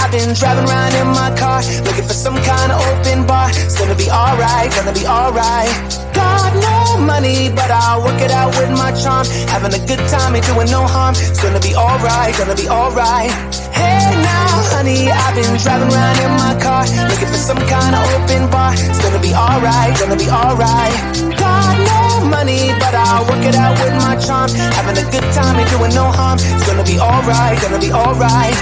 I've been driving around in my car, looking for some kind of open bar. It's gonna be alright, gonna be alright. Got no money, but I'll work it out with my charm. Having a good time, ain't doing no harm. It's gonna be alright, gonna be alright. Hey now, honey, I've been driving around in my car, looking for some kind of open bar. It's gonna be alright, gonna be alright. Got no money, but I'll work it out with my charm. Having a good time, ain't doing no harm. It's gonna be alright, gonna be alright.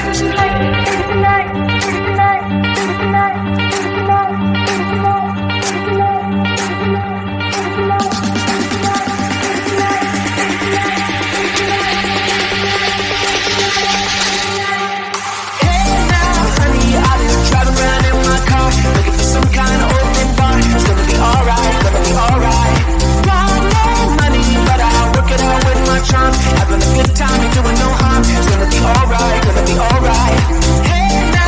Some kind of open bar. It's gonna be alright, gonna be alright. Got no money, but I'll work it out with my charm. Having a good time, ain't doing no harm. It's gonna be alright, gonna be alright. Hey now.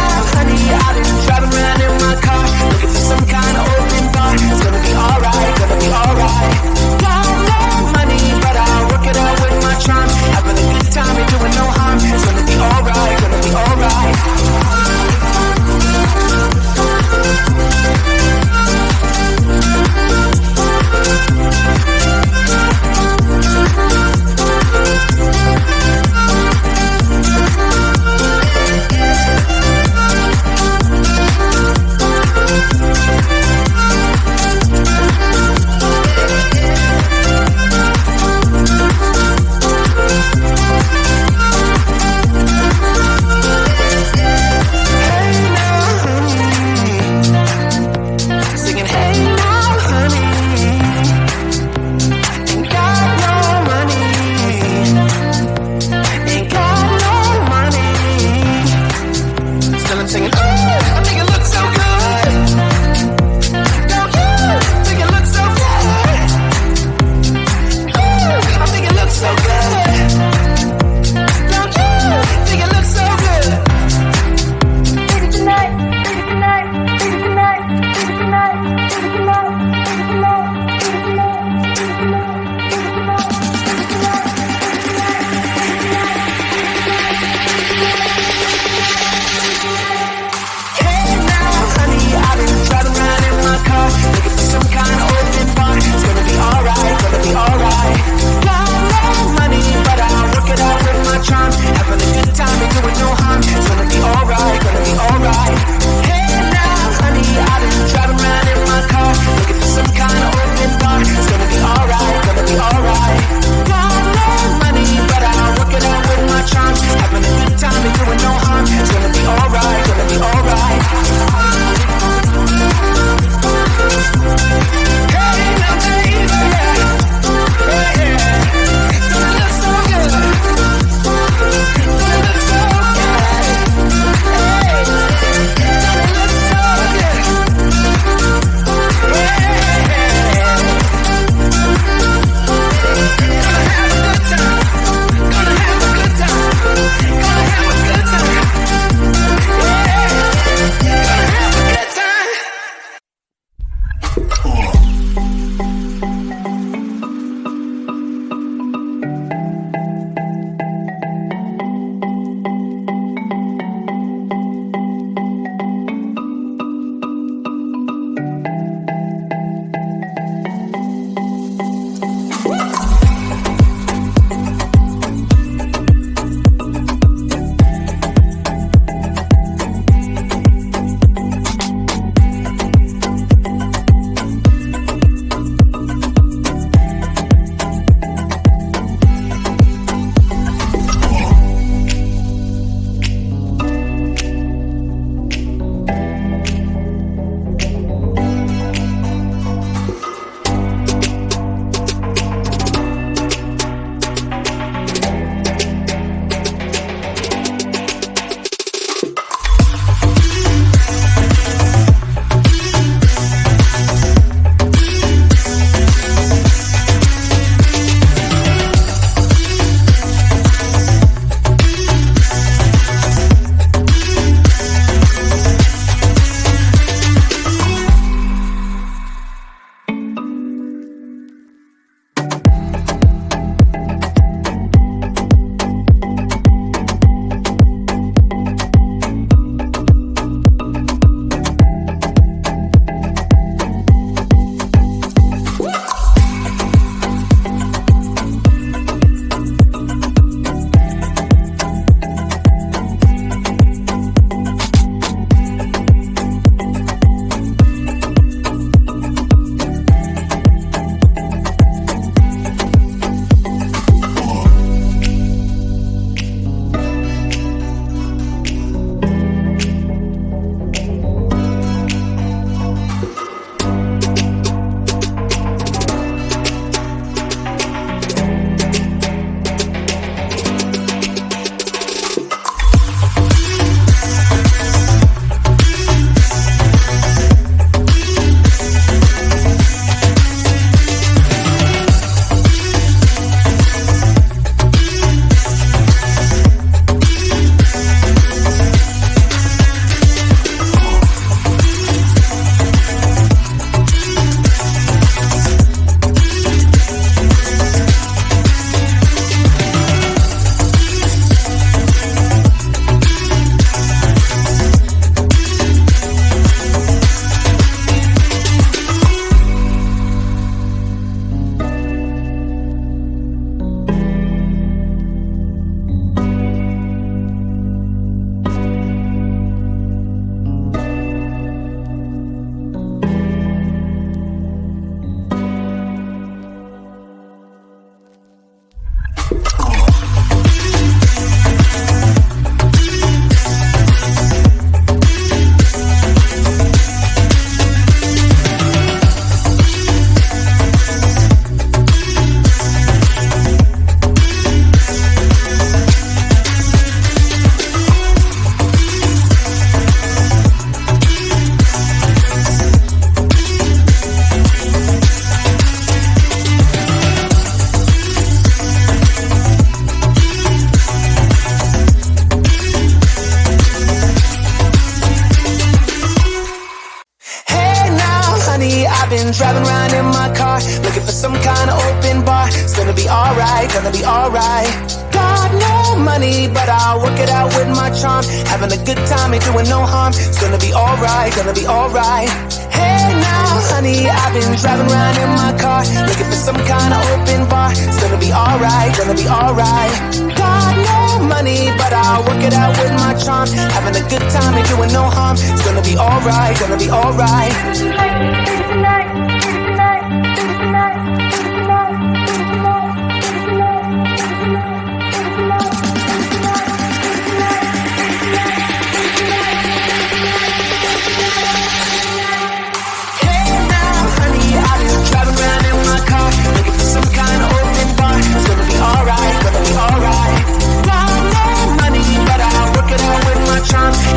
honey, I've been driving around in my car, looking for some kind of open bar. It's gonna be alright, gonna be alright. Got no money, but I'll work it out with my charm. Having a good time, ain't doing no harm. It's gonna be alright, gonna be alright. Hey now, honey, I've been driving around in my car, looking for some kind of open bar. It's gonna be alright, gonna be alright. Got no money, but I'll work it out with my charm. Having a good time, ain't doing no harm. It's gonna be alright, gonna be alright.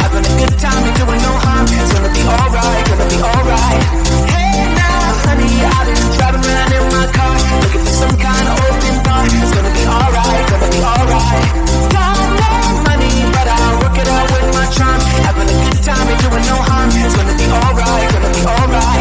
Having a good time and doing no harm. It's gonna be alright, gonna be alright. Hey now, honey, I've been driving around in my car, looking for some kind of open bar. It's gonna be alright, gonna be alright. Got no money, but I'll work it out with my charm. Having a good time and doing no harm. It's gonna be alright, gonna be alright.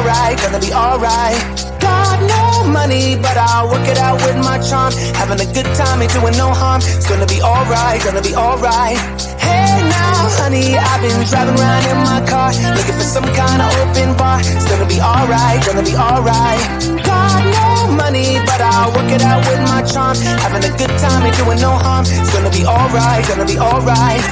alright, gonna be alright. Got no money, but I'll work it out with my charm. Having a good time, ain't doing no harm. It's gonna be alright, gonna be alright. Hey now, honey, I've been driving around in my car, looking for some kind of open bar. It's gonna be alright, gonna be alright. Got no money, but I'll work it out with my charm. Having a good time, ain't doing no harm. It's gonna be alright, gonna be alright.